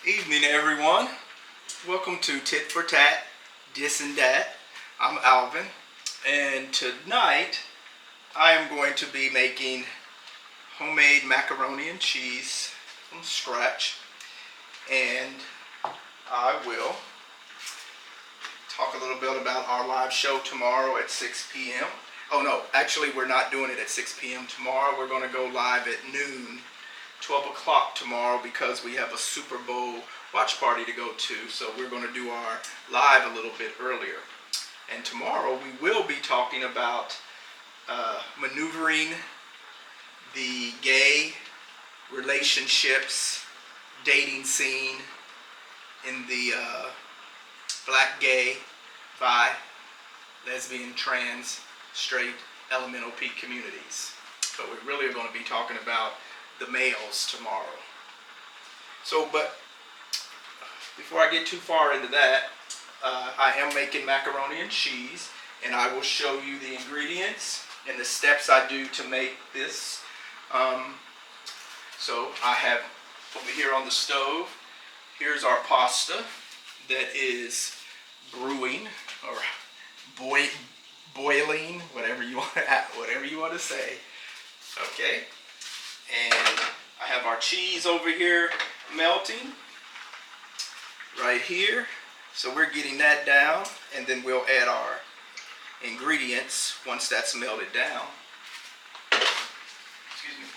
Evening, everyone. Welcome to Tit for Tat, Dis and Dat. I'm Alvin, and tonight I am going to be making homemade macaroni and cheese from scratch, and I will talk a little bit about our live show tomorrow at 6 p.m. Oh no, actually we're not doing it at 6 p.m. tomorrow. We're going to go live at noon, 12 o'clock tomorrow, because we have a Super Bowl watch party to go to. So we're going to do our live a little bit earlier. And tomorrow we will be talking about maneuvering the gay relationships, dating scene in the black, gay, bi, lesbian, trans, straight, elemental P communities. But we really are going to be talking about the males tomorrow. But before I get too far into that, I am making macaroni and cheese, and I will show you the ingredients and the steps I do to make this. So I have over here on the stove, here's our pasta that is brewing or boiling, whatever you want to say. Okay, and I have our cheese over here melting right here. So we're getting that down, and then we'll add our ingredients once that's melted down. Excuse me.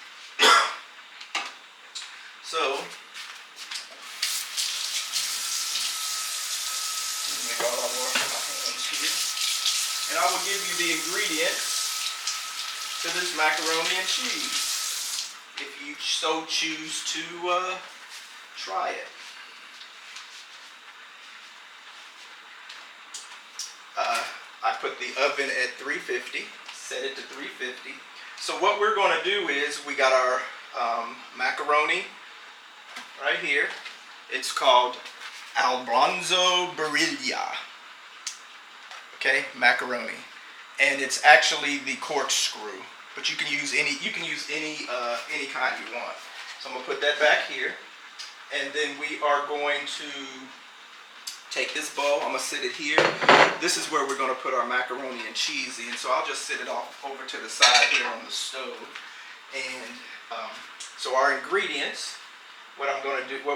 So let me wash my hands here, and I will give you the ingredients to this macaroni and cheese if you so choose to try it. I put the oven at 350, set it to 350. So what we're going to do is, we got our macaroni right here. It's called Albronzo Barilla. Okay, macaroni, and it's actually the corkscrew, but you can use any kind you want. So I'm gonna put that back here, and then we are going to take this bowl. I'm gonna sit it here. This is where we're gonna put our macaroni and cheese in. So I'll just sit it off over to the side here on the stove. And so our ingredients, what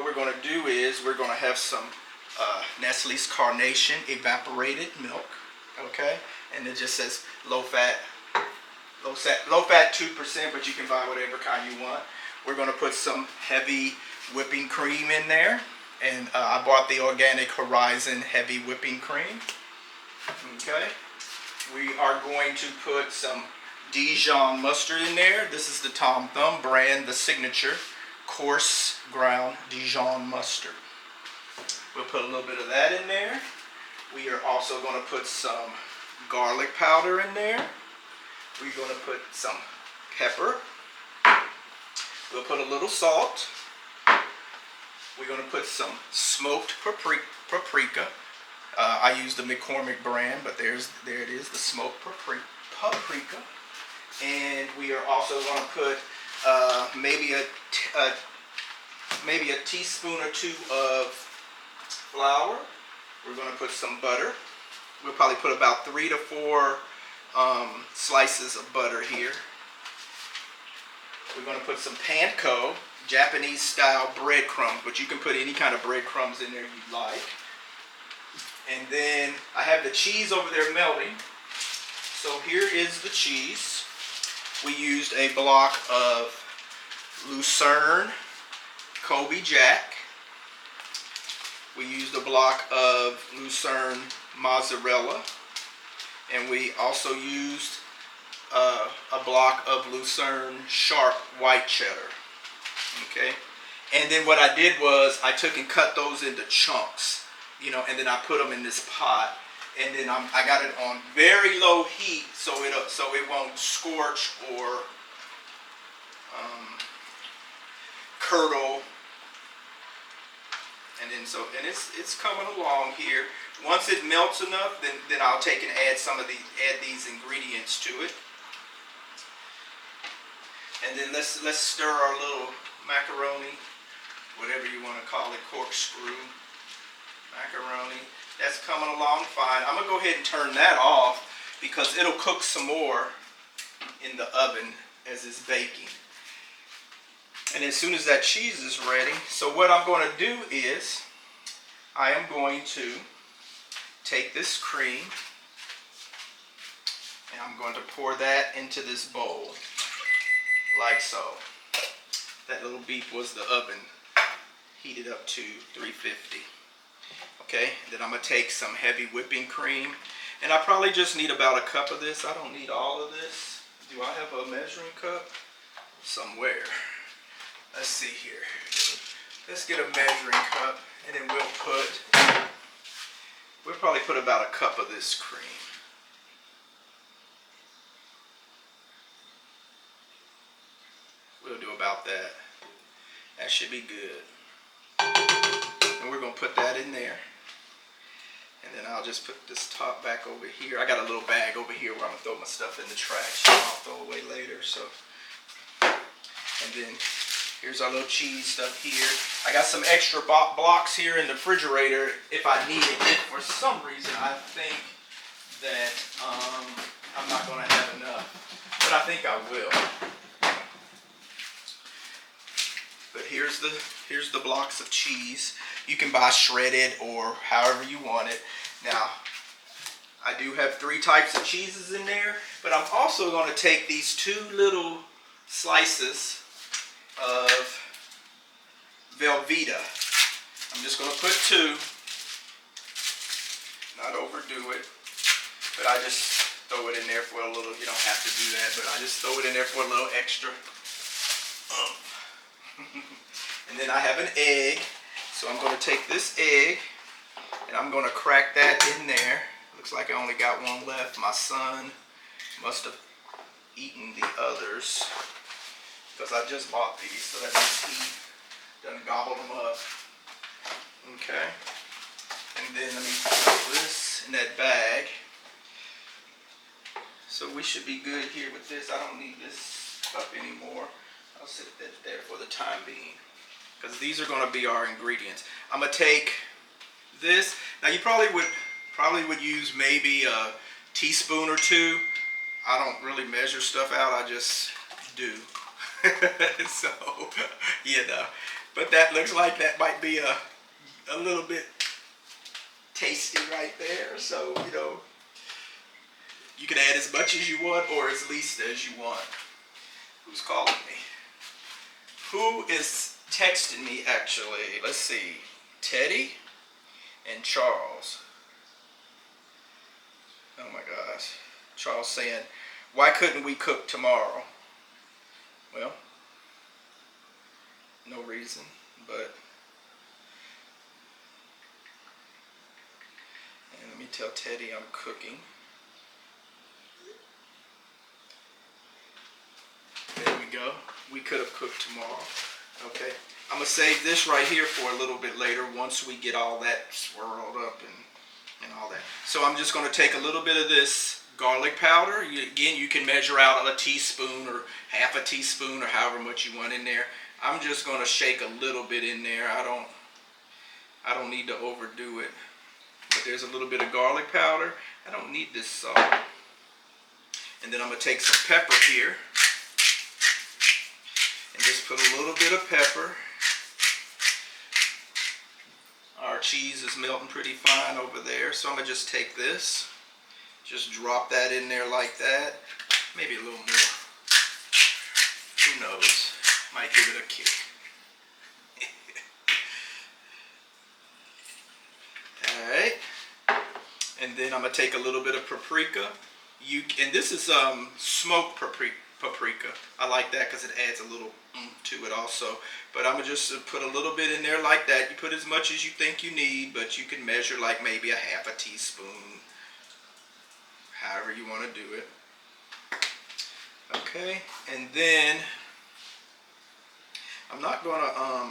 we're gonna do is, we're gonna have some Nestle's Carnation evaporated milk. Okay, and it just says low fat 2%, but you can buy whatever kind you want. We're gonna put some heavy whipping cream in there. And I bought the Organic Horizon heavy whipping cream. Okay, we are going to put some Dijon mustard in there. This is the Tom Thumb brand, the signature coarse ground Dijon mustard. We'll put a little bit of that in there. We are also going to put some garlic powder in there. We're going to put some pepper. We'll put a little salt. We're going to put some smoked paprika. I use the McCormick brand, but there it is, the smoked paprika. And we are also going to put maybe a teaspoon or two of flour. We're going to put some butter. We'll probably put about 3 to 4 slices of butter here. We're going to put some panko, Japanese style breadcrumbs, but you can put any kind of breadcrumbs in there you like. And then I have the cheese over there melting. So here is the cheese. We used a block of Lucerne Kobe Jack. We used a block of Lucerne mozzarella, and we also used a block of Lucerne sharp white cheddar. Okay, and then what I did was, I took and cut those into chunks, and then I put them in this pot, and then I got it on very low heat, so it won't scorch or curdle. And then it's coming along here. Once it melts enough, then I'll take and add these ingredients to it. And then let's stir our little macaroni whatever you want to call it, corkscrew macaroni. That's coming along fine. I'm gonna go ahead and turn that off because it'll cook some more in the oven as it's baking. And as soon as that cheese is ready, so what I'm going to do is I am going to take this cream and I'm going to pour that into this bowl like so. That little beep was the oven heated up to 350. Okay, then I'm going to take some heavy whipping cream, and I probably just need about a cup of this. I don't need all of this. Do I have a measuring cup? Somewhere. Let's see here. Let's get a measuring cup, and then we'll probably put about a cup of this cream. We'll do about that. That should be good. And we're going to put that in there. And then I'll just put this top back over here. I got a little bag over here where I'm going to throw my stuff in the trash. I'll throw away later. So, and then here's our little cheese stuff here. I got some extra blocks here in the refrigerator if I need it. If for some reason I think that I'm not going to have enough. But I think I will. But here's the blocks of cheese. You can buy shredded or however you want it. Now, I do have 3 types of cheeses in there, but I'm also going to take these 2 little slices of Velveeta. I'm just going to put 2, not overdo it, but I just throw it in there for a little, you don't have to do that, but I just throw it in there for a little extra. And then I have an egg, so I'm going to take this egg and I'm going to crack that in there. Looks like I only got one left. My son must have eaten the others because I just bought these, so that means he done gobbled them up. Okay, and then let me put this in that bag. So we should be good here with this. I don't need this cup anymore. I'll set that there for the time being because these are going to be our ingredients. I'm going to take this. Now you probably would use maybe a teaspoon or 2. I don't really measure stuff out. I just do. So, you know. But that looks like that might be a little bit tasty right there. So, you know, you can add as much as you want or as least as you want. Who's calling me? Who is texting me actually? Let's see. Teddy and Charles. Oh my gosh. Charles saying, why couldn't we cook tomorrow? Well, no reason, but and let me tell Teddy I'm cooking. There we go. We could have cooked tomorrow. Okay. I'm going to save this right here for a little bit later once we get all that swirled up and all that. So I'm just going to take a little bit of this garlic powder. Again, you can measure out a teaspoon or half a teaspoon or however much you want in there. I'm just going to shake a little bit in there. I don't need to overdo it. But there's a little bit of garlic powder. I don't need this salt. And then I'm going to take some pepper here. And just put a little bit of pepper. Our cheese is melting pretty fine over there. So I'm going to just take this. Just drop that in there like that. Maybe a little more. Who knows? Might give it a kick. Alright. And then I'm going to take a little bit of paprika. And this is smoked paprika. I like that because it adds a little to it also. But I'm going to just put a little bit in there like that. You put as much as you think you need, but you can measure like maybe a half a teaspoon. However you want to do it. Okay, and then I'm not going to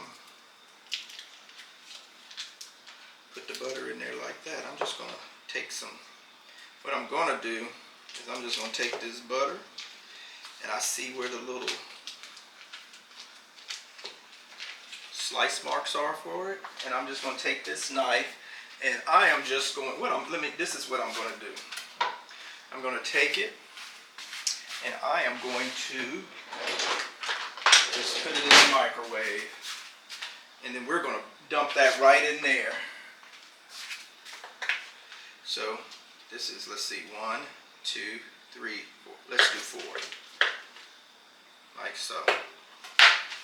put the butter in there like that. I'm just going to take some, what I'm going to do is I'm just going to take this butter and I see where the little slice marks are for it. And I'm just going to take this knife, and I am just going, this is what I'm going to do. I'm going to take it, and I am going to just put it in the microwave. And then we're going to dump that right in there. So this is, let's see, 1, 2, 3, 4. Let's do 4. Like so.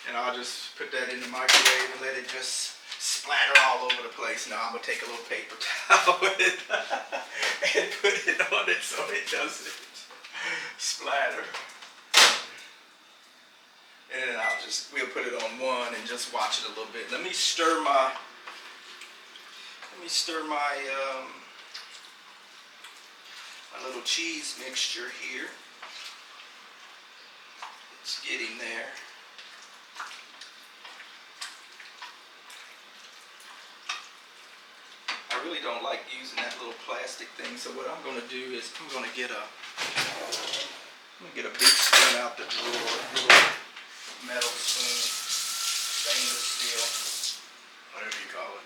And I'll just put that in the microwave and let it just splatter all over the place. Now I'm going to take a little paper towel and put it on it so it doesn't splatter. And then we'll put it on 1 and just watch it a little bit. Let me stir my my little cheese mixture here. It's getting there. I really don't like using that little plastic thing, so what I'm going to do is I'm going to get a big spoon out the drawer, a little metal spoon, stainless steel, whatever you call it,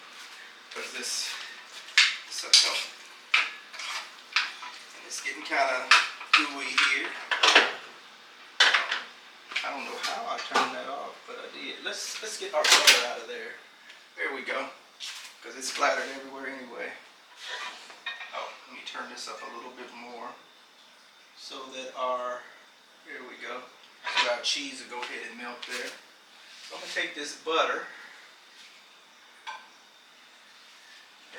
because this will help. And it's getting kind of gooey here. I don't know how I turned that off, but I did. Let's get our butter out of there. There we go. Because it's splattered everywhere anyway. Oh, let me turn this up a little bit more so that here we go. So our cheese will go ahead and melt there. So I'm going to take this butter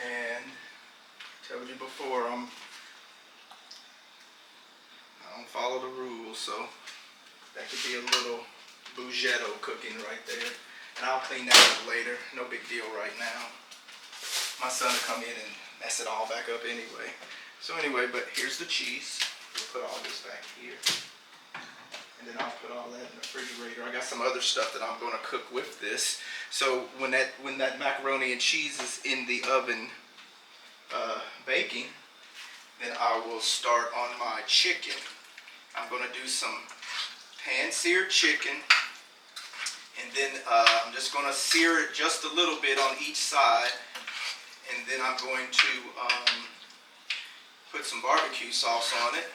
and I told you before I don't follow the rules, so that could be a little bougetto cooking right there. And I'll clean that up later. No big deal right now. My son will come in and mess it all back up anyway. So anyway, but here's the cheese. We'll put all this back here. And then I'll put all that in the refrigerator. I got some other stuff that I'm going to cook with this. So when that macaroni and cheese is in the oven baking, then I will start on my chicken. I'm going to do some pan-seared chicken. And then I'm just going to sear it just a little bit on each side. And then I'm going to put some barbecue sauce on it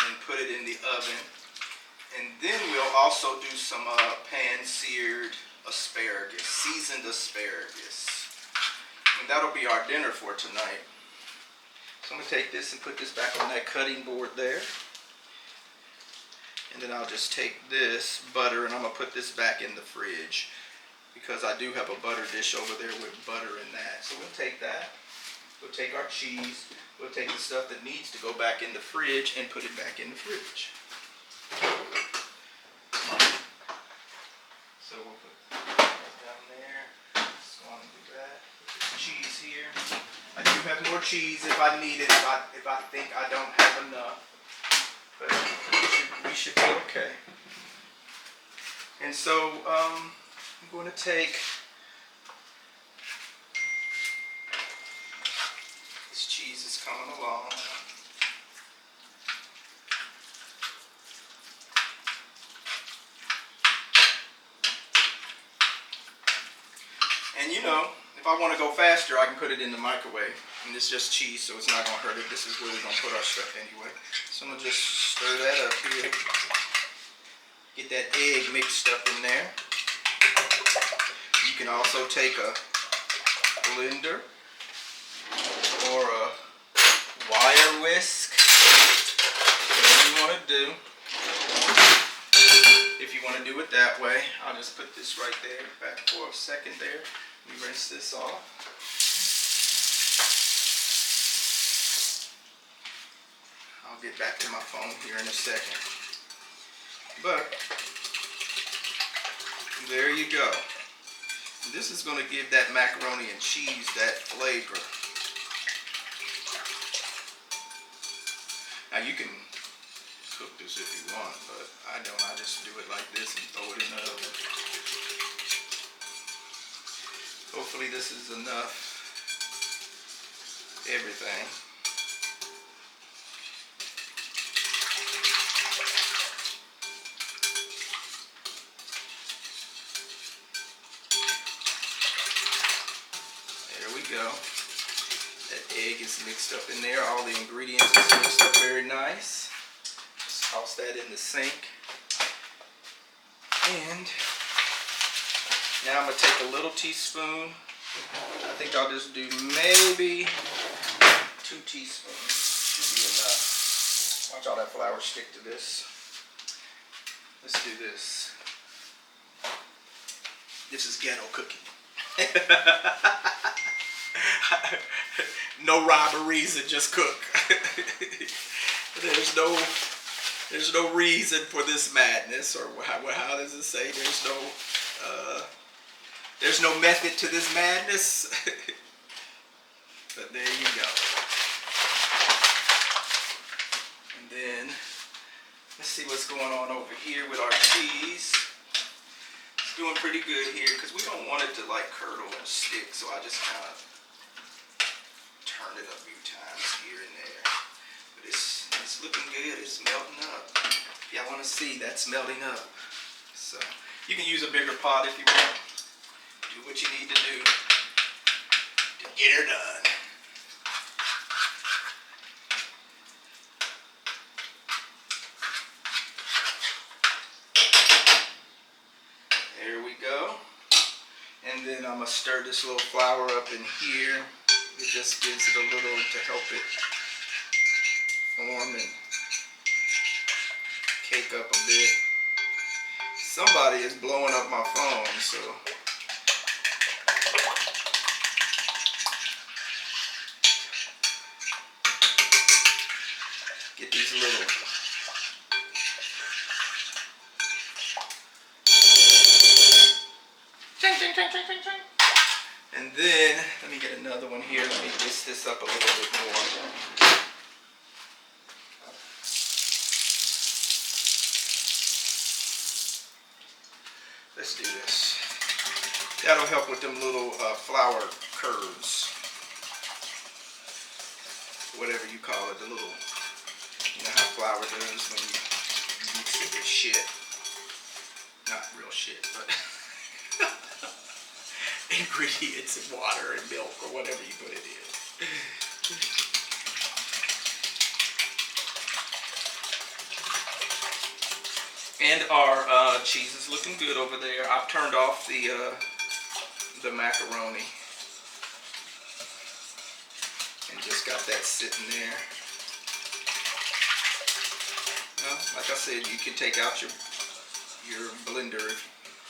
and put it in the oven. And then we'll also do some pan-seared asparagus, seasoned asparagus. And that'll be our dinner for tonight. So I'm going to take this and put this back on that cutting board there. And then I'll just take this butter and I'm going to put this back in the fridge, because I do have a butter dish over there with butter in that. So we'll take that, we'll take our cheese, we'll take the stuff that needs to go back in the fridge and put it back in the fridge. So we'll put that down there. Just going to do that. Put this cheese here. I do have more cheese if I need it, if I think I don't have enough. But we should be okay. And so I'm going to take this cheese is coming along. And you know, if I want to go faster, I can put it in the microwave. And it's just cheese, so it's not going to hurt it. This is where we're going to put our stuff anyway. So I'm going to just stir that up here. Get that egg mixed up in there. You can also take a blender or a wire whisk, whatever you want to do. If you want to do it that way, I'll just put this right there, back for a second there. Let me rinse this off. I'll get back to my phone here in a second. But there you go. This is going to give that macaroni and cheese that flavor. Now you can cook this if you want, but I don't. I just do it like this and throw it in the oven. Hopefully this is enough. Everything. go. That egg is mixed up in there. All the ingredients is mixed up very nice. Just toss that in the sink. And now I'm going to take a little teaspoon. I think I'll just do maybe 2 teaspoons. Should be enough. Watch all that flour stick to this. Let's do this. This is ghetto cooking. No robberies and just cook. There's no reason for this madness, or how does it say? There's no method to this madness. But there you go. And then let's see what's going on over here with our cheese. It's doing pretty good here because we don't want it to like curdle and stick, so I just kind of turn it a few times here and there. But it's looking good. It's melting up. If y'all want to see, that's melting up. So you can use a bigger pot if you want. Do what you need to do to get her done. There we go. And then I'm going to stir this little flour up in here. It just gives it a little to help it form and cake up a bit. Somebody is blowing up my phone, so get these little ching, ching, ching, ching, ching, ching. And then let me get another one here. Let me whisk this up a little bit more. Let's do this. That'll help with them little flour curves. Whatever you call it, the little, you know how flour does when you mix it with shit. Not real shit, but ingredients and water and milk or whatever you put it in. And our cheese is looking good over there. I've turned off the macaroni and just got that sitting there. Well, like I said, you can take out your blender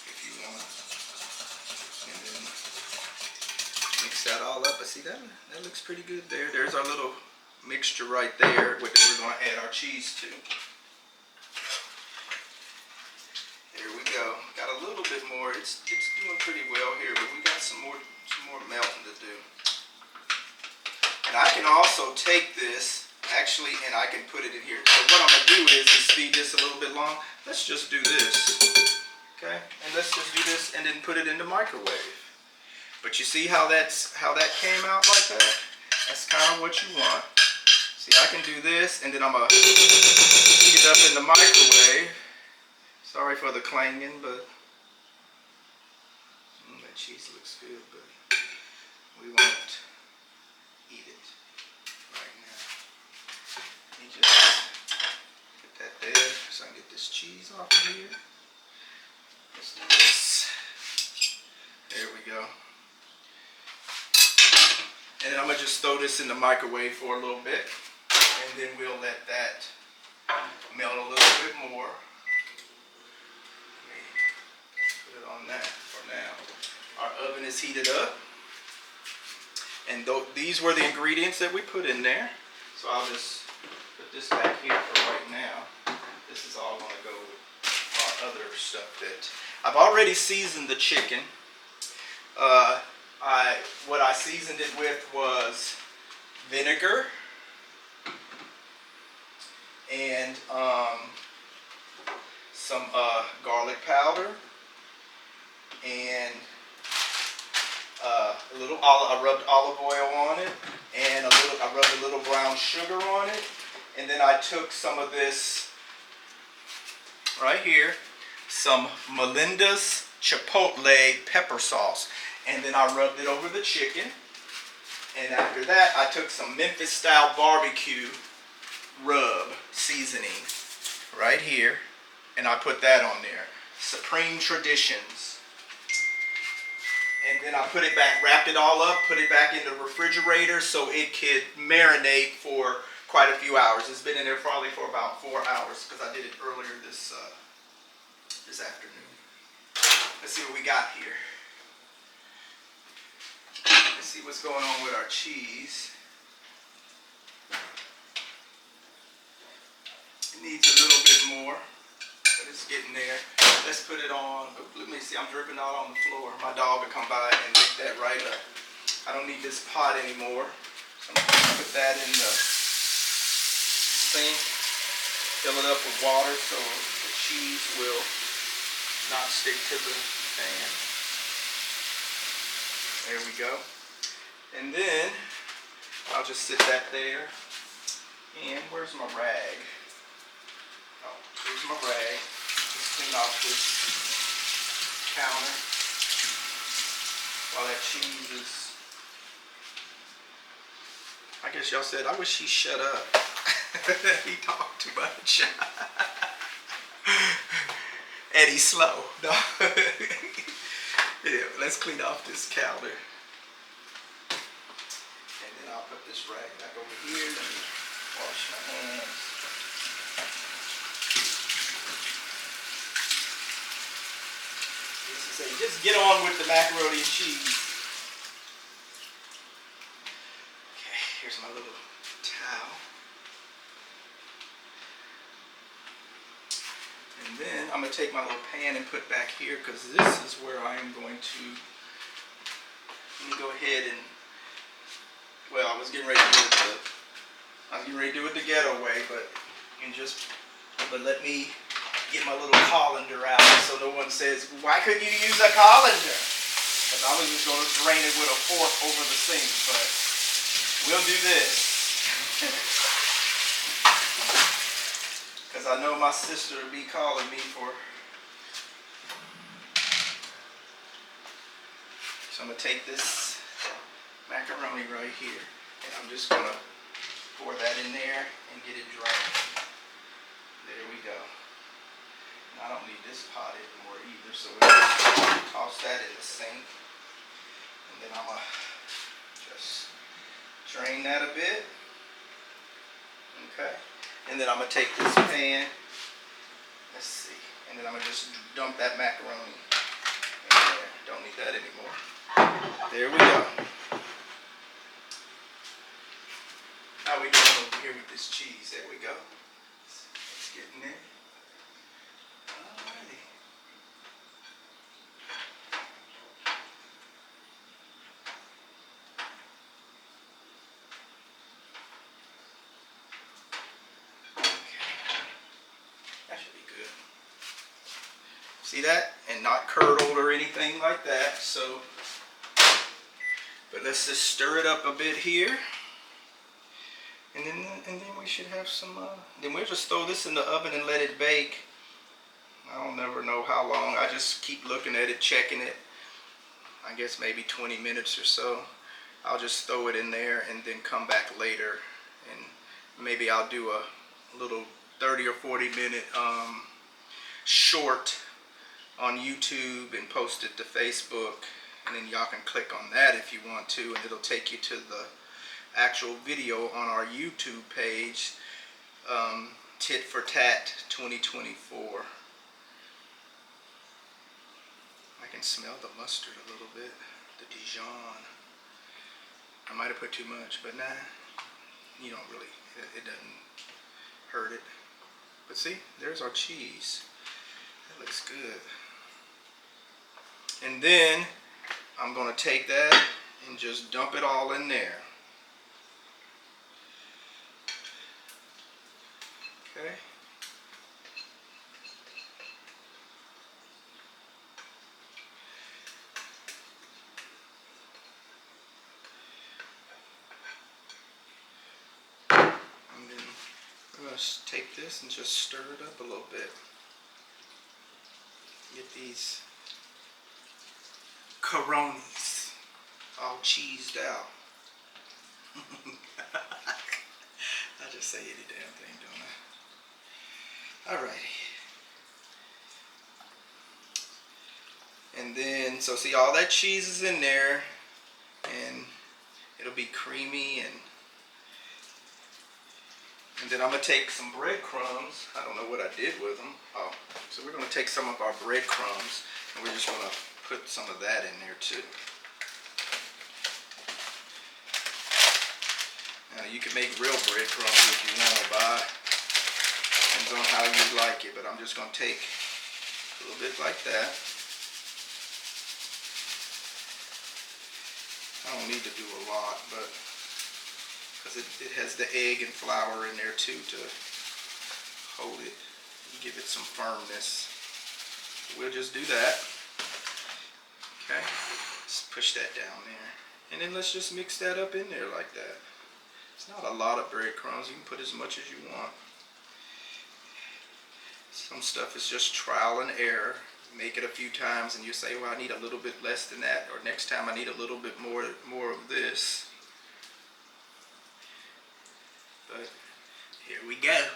if you want, and then mix that all up. But see, that looks pretty good there. There's our little mixture right there, which we're going to add our cheese to. There we go. Got a little bit more. It's doing pretty well here, but we got some more melting to do. And I can also take this actually, and I can put it in here. So what I'm gonna do is to speed this a little bit long. Let's just do this, okay? And let's just do this and then put it in the microwave. But you see how that came out like that? That's kind of what you want. See, I can do this, and then I'm gonna heat it up in the microwave. Sorry for the clanging, but that cheese looks good, but we won't eat it right now. Let me just put that there so I can get this cheese off of here. Let's do this. There we go. And then I'm going to just throw this in the microwave for a little bit, and then we'll let that melt a little bit more. Put it on that for now. Our oven is heated up, and these were the ingredients that we put in there. So I'll just put this back here for right now. This is all going to go with our other stuff that I've already seasoned the chicken. What I seasoned it with was vinegar and some garlic powder and a little I rubbed olive oil on it, and I rubbed a little brown sugar on it, and then I took some of this right here, some Melinda's Chipotle pepper sauce, and then I rubbed it over the chicken, And after that, I took some Memphis style barbecue rub seasoning right here, and I put that on there. Supreme Traditions. And then I put it back, wrapped it all up, put it back in the refrigerator so it could marinate for quite a few hours. It's been in there probably for about 4 hours because I did it earlier this afternoon. Let's see what we got here. Let's see what's going on with our cheese. It needs a little bit more, but it's getting there. Let's put it on. Let me see, I'm dripping out on the floor. My dog will come by and lick that right up. I don't need this pot anymore. So I'm going to put that in the sink, fill it up with water so the cheese will not stick to the pan. There we go. And then I'll just sit that there. And where's my rag? Oh, here's my rag. Just clean off this counter while that cheese is. I guess y'all said, I wish he shut up. He talked too much. And he's slow. No. Yeah, let's clean off this counter. And then I'll put this rag back over here. Let me wash my hands. Just get on with the macaroni and cheese. Okay, here's my little towel. And then I'm going to take my little pan and put back here because this is where I am going to, let me go ahead and, well, I was getting ready to do it the ghetto way, but let me get my little colander out so no one says, why couldn't you use a colander? Because I was just going to drain it with a fork over the sink, but we'll do this. Because I know my sister will be calling me for. So I'm going to take this macaroni right here, and I'm just going to pour that in there and get it dry. There we go. I don't need this pot anymore either, so we'll just toss that in the sink. And then I'm going to just drain that a bit. Okay. And then I'm going to take this pan, let's see, and then I'm going to just dump that macaroni in there. Don't need that anymore. There we go. How we doing over here with this cheese? There we go. It's getting there. Alrighty. That should be good. See that? And not curdled or anything like that. So, but let's just stir it up a bit here. And then we should have some, then we'll just throw this in the oven and let it bake. I don't never know how long. I just keep looking at it, checking it. I guess maybe 20 minutes or so. I'll just throw it in there and then come back later. And maybe I'll do a little 30 or 40 minute short on YouTube and post it to Facebook. And then y'all can click on that if you want to. And it'll take you to the actual video on our YouTube page, Tit for Tat 2024. I can smell the mustard a little bit, the Dijon. I might have put too much, but nah, you don't really, it doesn't hurt it. But see, there's our cheese. That looks good. And then I'm going to take that and just dump it all in there. Okay. And then I'm going to take this and just stir it up a little bit. Get these coronis all cheesed out. I just say any damn thing, don't I? Alrighty. And then, so see, all that cheese is in there, and it'll be creamy, and then I'm gonna take some breadcrumbs. I don't know what I did with them. Oh, so we're gonna take some of our breadcrumbs, and we're just gonna put some of that in there too. Now you can make real breadcrumbs if you want to buy. Depends on how you like it, but I'm just gonna take a little bit like that. I don't need to do a lot, but because it has the egg and flour in there too to hold it and give it some firmness. We'll just do that. Okay, let's push that down there. And then let's just mix that up in there like that. It's not a lot of breadcrumbs. You can put as much as you want. Some stuff is just trial and error. Make it a few times and you say, well, I need a little bit less than that, or next time I need a little bit more of this. But here we go.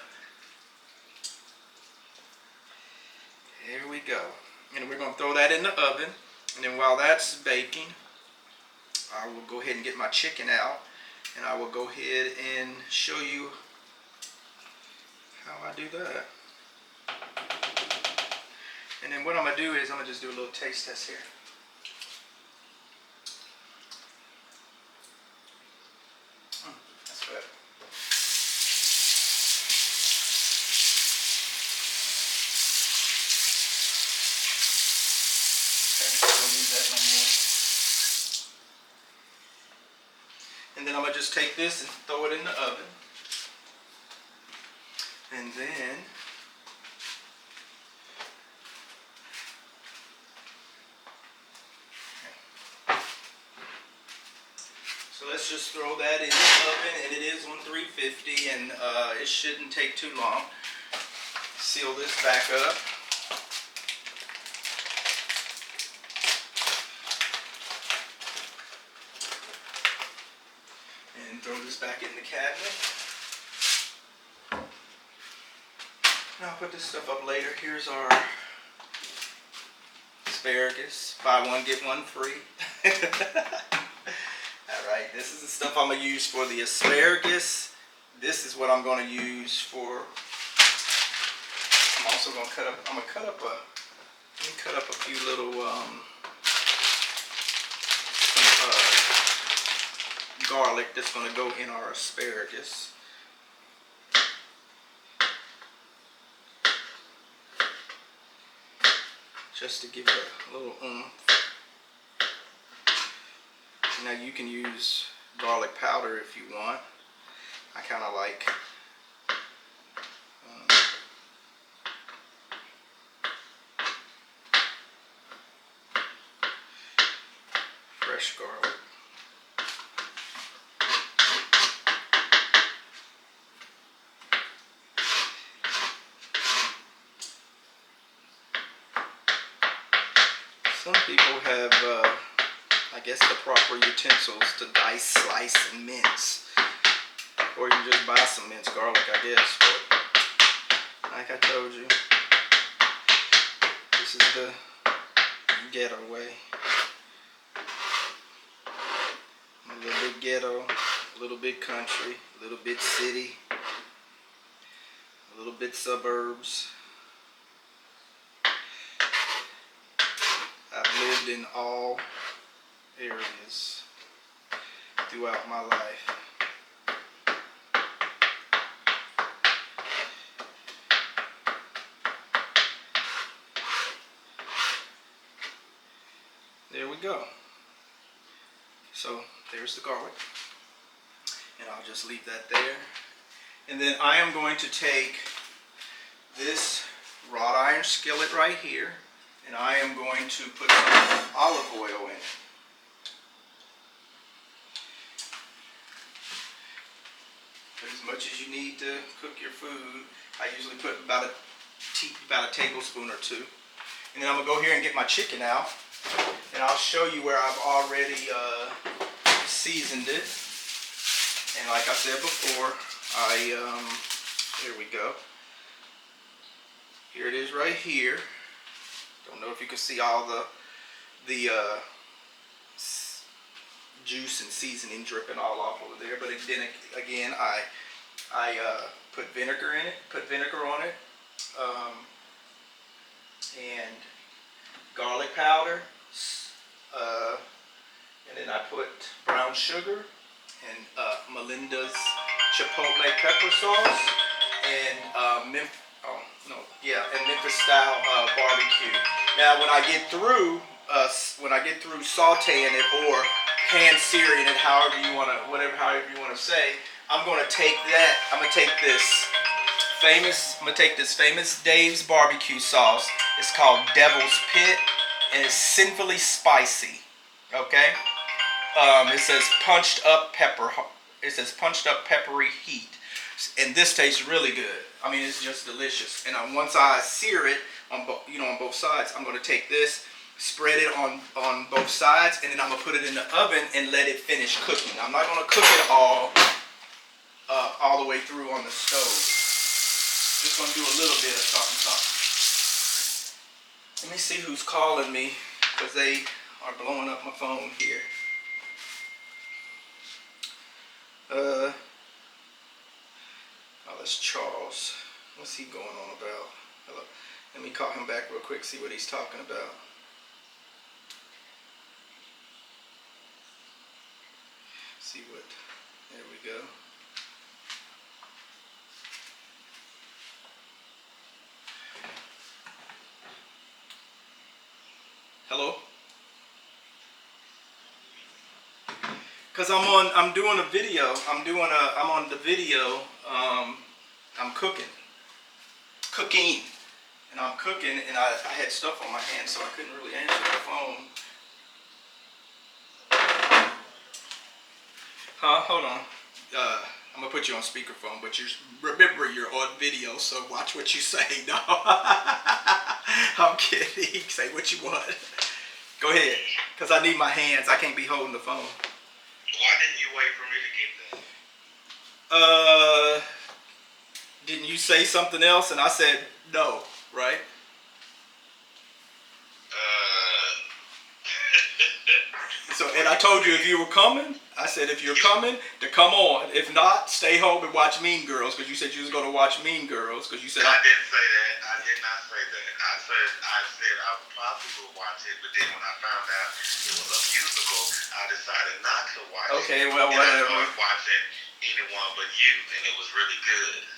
Here we go. And we're going to throw that in the oven. And then while that's baking, I will go ahead and get my chicken out. And I will go ahead and show you how I do that. And then what I'm going to do is I'm going to just do a little taste test here. That's better. Okay, don't need that no more. And then I'm going to just take this and throw it in the oven. And then so let's just throw that in the oven, and it is on 350, and it shouldn't take too long. Seal this back up. And throw this back in the cabinet. And I'll put this stuff up later. Here's our asparagus. Buy one, get one free. Alright, this is the stuff I'm going to use for the asparagus. This is what I'm going to use for, I'm also going to cut up, I'm going to cut up a few little garlic that's going to go in our asparagus. Just to give it a little oomph. Now you can use garlic powder if you want. I kind of like fresh garlic. Some people have I guess the proper utensils to dice, slice, and mince. Or you can just buy some minced garlic, I guess. But like I told you, this is the ghetto way. A little bit ghetto, a little bit country, a little bit city, a little bit suburbs. I've lived in all areas throughout my life. There we go. So there's the garlic, and I'll just leave that there. And then I am going to take this wrought iron skillet right here, and I am going to put some olive oil in it. Put as much as you need to cook your food. I usually put about a tablespoon or two. And then I'm going to go here and get my chicken out, and I'll show you where I've already seasoned it. And like I said before, here we go. Here it is right here. Don't know if you can see all the juice and seasoning dripping all off over there, but then again, I put vinegar in it, put vinegar on it, and garlic powder, and then I put brown sugar and Melinda's chipotle pepper sauce and Memphis style barbecue. Now, when I get through sautéing it or pan searing it, however you want to say, I'm going to take this famous Dave's barbecue sauce. It's called Devil's Pit, and it's sinfully spicy. Okay. It says punched up pepper. It says punched up peppery heat, and this tastes really good. I mean, it's just delicious. And once I sear it on both sides, I'm going to take this, spread it on both sides, and then I'm going to put it in the oven and let it finish cooking. I'm not going to cook it all the way through on the stove. Just going to do a little bit of something. Let me see who's calling me, because they are blowing up my phone here. Oh, that's Charles. What's he going on about? Hello. Let me call him back real quick, see what he's talking about. See what, there we go. Hello? Cause I'm doing a video. I'm on the video. I'm cooking, and I'm cooking, and I had stuff on my hands, so I couldn't really answer the phone. Huh? Hold on. I'm gonna put you on speakerphone, but remember you're on video, so watch what you say. No, I'm kidding. Say what you want. Go ahead, cause I need my hands. I can't be holding the phone. Why didn't you wait for me to get that? Didn't you say something else? And I said no, right? So, and I told you if you were coming, I said if you're coming, to come on. If not, stay home and watch Mean Girls, because you said you was going to watch Mean Girls, because you said I didn't say that. I did not say that. I said I would probably will watch it, but then when I found out it was a musical, I decided not to watch it. Okay, well, and whatever. I started watching Anyone But You, and it was really good.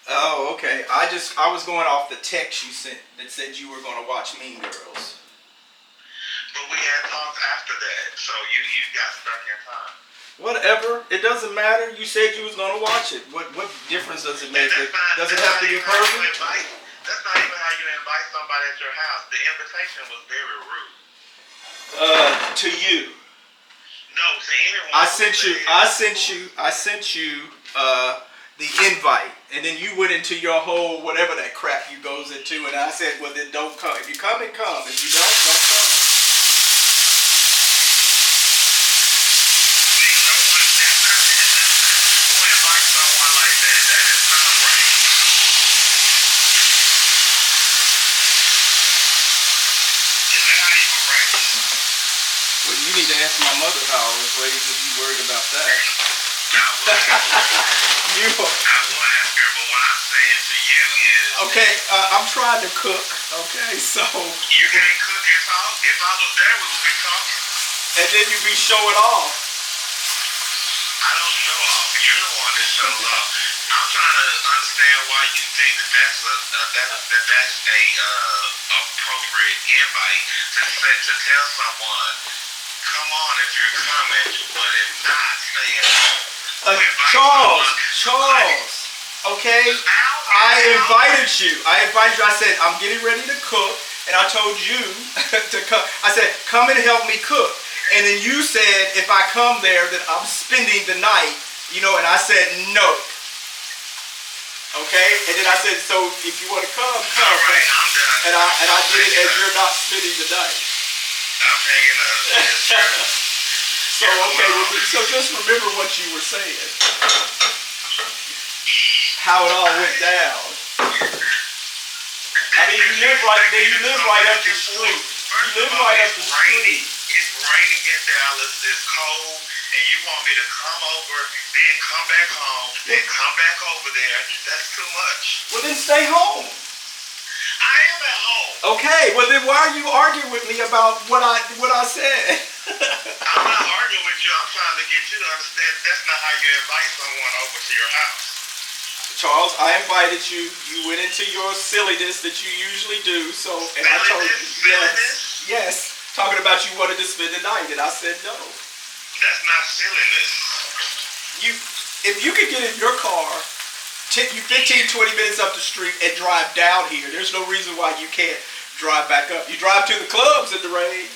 Oh, okay. I was going off the text you sent that said you were going to watch Mean Girls. But we had talked after that, so you got stuck in time. Whatever. It doesn't matter. You said you was going to watch it. What difference does it make? Does it have to be perfect? That's not even how you invite somebody at your house. The invitation was very rude. To you. No, to anyone. I sent you the invite, and then you went into your whole whatever that crap you goes into, and I said, well then don't come. If you come, then come. If you don't come. Who invites someone like that? That is not right. Is that how you were raised? Well, you need to ask my mother how I was raised if you worried about that. I will ask her, but what I'm saying to you is... Okay, I'm trying to cook, okay, so... You can't cook and talk? If I was there, we would be talking. And then you be showing off. I don't show off. You're the one that shows off. I'm trying to understand why you think that's a appropriate invite to tell someone, come on if you're coming, but if not, stay at home. Charles, okay, I invited you. I said, I'm getting ready to cook, and I told you to come. I said, come and help me cook. And then you said, if I come there, that I'm spending the night, and I said, no. Okay? And then I said, so if you want to come. All right, I'm done. And I did it as you're not spending the night. I'm hanging up. So So okay, well, so just remember what you were saying. How it all went down. I mean, you live right up the street. You live right up the street. It's raining in Dallas. It's cold, and you want me to come over, then come back home, then come back over there. That's too much. Well, then stay home. I am at home. Okay. Well, then why are you arguing with me about what I said? I'm not arguing with you. I'm trying to get you to understand that's not how you invite someone over to your house. Charles, I invited you. You went into your silliness that you usually do. So, and I told you, yes, talking about you wanted to spend the night, and I said no. That's not silliness. If you could get in your car, take you 15, 20 minutes up the street and drive down here, there's no reason why you can't drive back up. You drive to the clubs in the rain.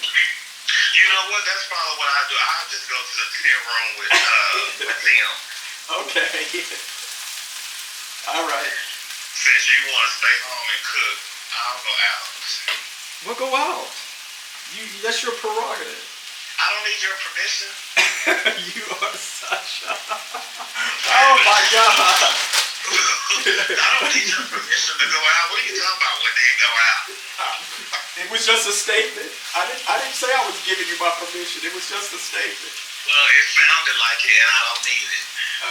You know what? That's probably what I do. I'll just go to the tin room with Tim. Okay. All right. Since you want to stay home and cook, I'll go out. Well, go out. That's your prerogative. I don't need your permission. You are such a... Oh, my God. I don't need your permission to go out. What are you talking about when they go out? It was just a statement. I didn't say I was giving you my permission. It was just a statement. Well, it sounded like it, and I don't need it.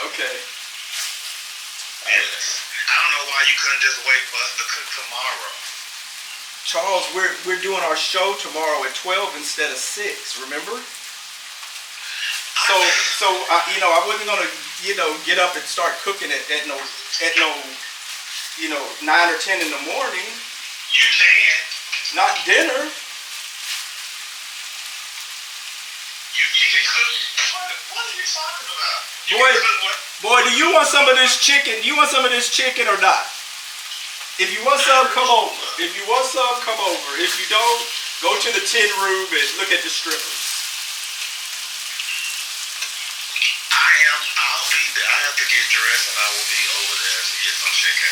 Okay. Yes. I don't know why you couldn't just wait for us to cook tomorrow. Charles, we're doing our show tomorrow at 12 instead of 6. Remember? So I wasn't gonna get up and start cooking at no 9 or 10 in the morning. You can. Not dinner. You can cook. What are you talking about? Boy, do you want some of this chicken? Do you want some of this chicken or not? If you want some, come over. If you want some, come over. If you don't, go to the tin room and look at the strippers. I have to get dressed and I will be over there to get some chicken.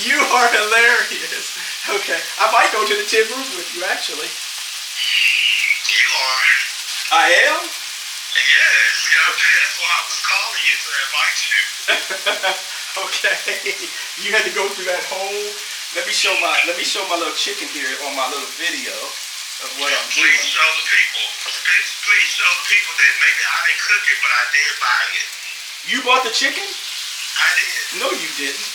You are hilarious. Okay, I might go to the tin room with you actually. You are. I am? Yes, that's why I was calling you to invite you. Okay. You had to go through that whole. Let me show my little chicken here on my little video of what I'm doing. Please show the people. Please show the people that maybe I didn't cook it, but I did buy it. You bought the chicken? I did. No, you didn't.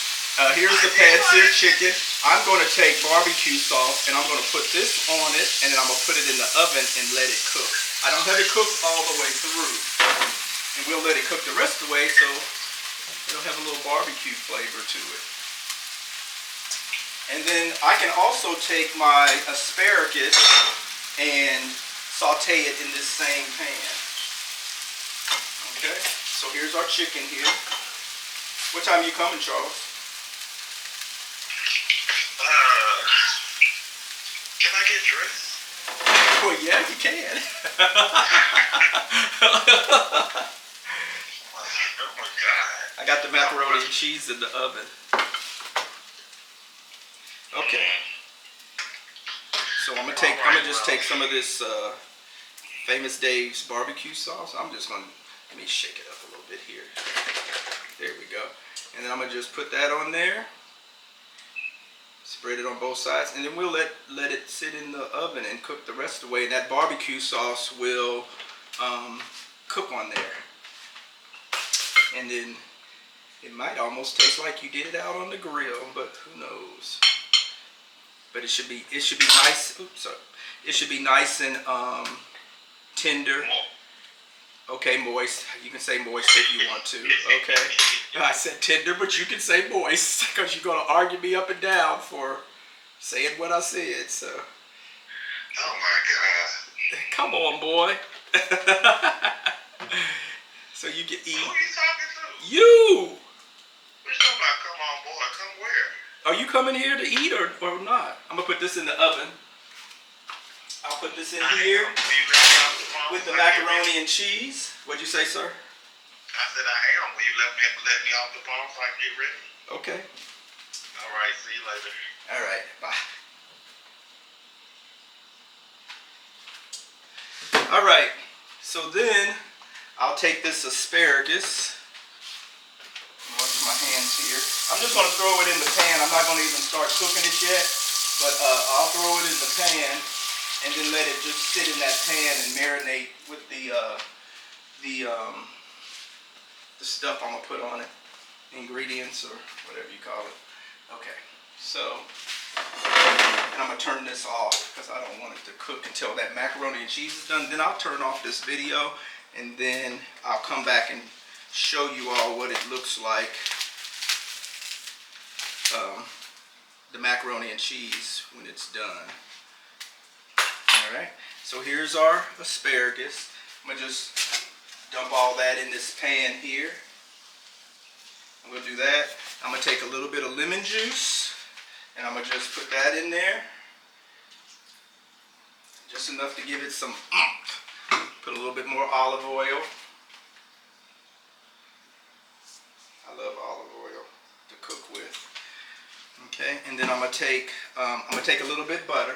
Here's the pan-seared chicken. I'm going to take barbecue sauce and I'm going to put this on it, and then I'm going to put it in the oven and let it cook. I don't have it cooked all the way through, and we'll let it cook the rest of the way so it'll have a little barbecue flavor to it. And then I can also take my asparagus and saute it in this same pan. Okay, so here's our chicken here. What time are you coming, Charles? Can I get dressed? Well, yeah, you can. Oh my God. I got the macaroni and cheese in the oven. Okay. So I'm gonna just take some of this Famous Dave's barbecue sauce. Let me shake it up a little bit here. There we go. And then I'm gonna just put that on there. Spread it on both sides, and then we'll let it sit in the oven and cook the rest of the way. And that barbecue sauce will cook on there. And then it might almost taste like you did it out on the grill, but who knows? But it should be nice. Oops, sorry. It should be nice and tender. Okay, moist. You can say moist if you want to. Okay. I said tender, but you can say moist because you're gonna argue me up and down for saying what I said. So. Oh my God. Come on, boy. So you can eat. Who are you talking to? You. What you talking about? Come on, boy. Come where? Are you coming here to eat or not? I'm gonna put this in the oven. I'll put this in here with the macaroni and cheese. What'd you say, sir? I said I am. Will you let me off the phone so I can get ready? Okay. All right. See you later. All right. Bye. All right, so then I'll take this asparagus. Wash my hands here. I'm just going to throw it in the pan. I'm not going to even start cooking it yet, but I'll throw it in the pan and then let it just sit in that pan and marinate with the stuff I'm gonna put on it, ingredients or whatever you call it. Okay, so and I'm gonna turn this off because I don't want it to cook until that macaroni and cheese is done. Then I'll turn off this video and then I'll come back and show you all what it looks like, the macaroni and cheese when it's done. All right, so here's our asparagus. I'm gonna just dump all that in this pan here. I'm gonna do that. I'm gonna take a little bit of lemon juice and I'm gonna just put that in there. Just enough to give it some Put a little bit more olive oil. I love olive oil to cook with. Okay, and then I'm gonna take a little bit butter.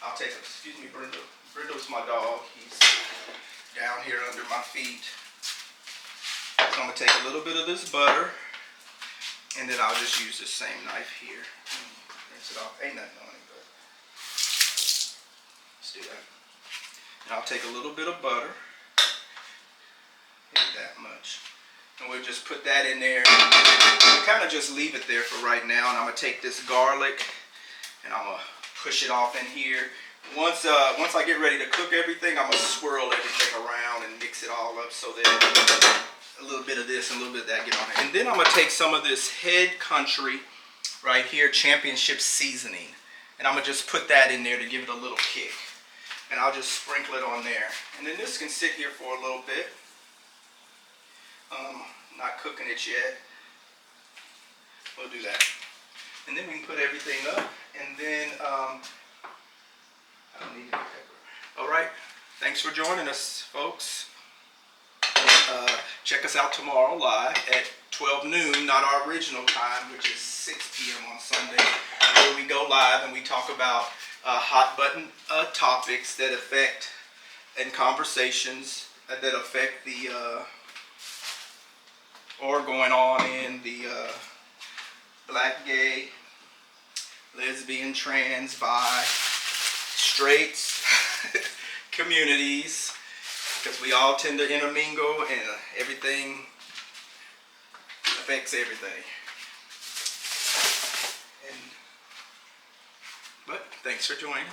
I'll take, excuse me, Brenda. Brenda's my dog. He's down here under my feet. So I'm gonna take a little bit of this butter, and then I'll just use the same knife here. Rinse it off. Ain't nothing on it, but let's do that. And I'll take a little bit of butter, maybe that much, and we'll just put that in there. And kind of just leave it there for right now. And I'm gonna take this garlic, and I'm gonna push it off in here. Once I get ready to cook everything, I'm gonna swirl everything around and mix it all up so that a little bit of this and a little bit of that get on it. And then I'm gonna take some of this Head Country right here, Championship Seasoning, and I'm gonna just put that in there to give it a little kick. And I'll just sprinkle it on there. And then this can sit here for a little bit. Not cooking it yet. We'll do that. And then we can put everything up, and then I don't need any pepper. All right, thanks for joining us, folks. Check us out tomorrow live at 12 noon, not our original time, which is 6 p.m. on Sunday, where we go live and we talk about hot button topics that affect, and conversations that affect the or going on in the black, gay, lesbian, trans, bi, straights communities, because we all tend to intermingle and everything affects everything. But thanks for joining,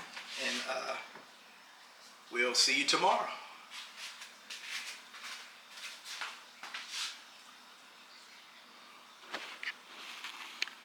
and we'll see you tomorrow.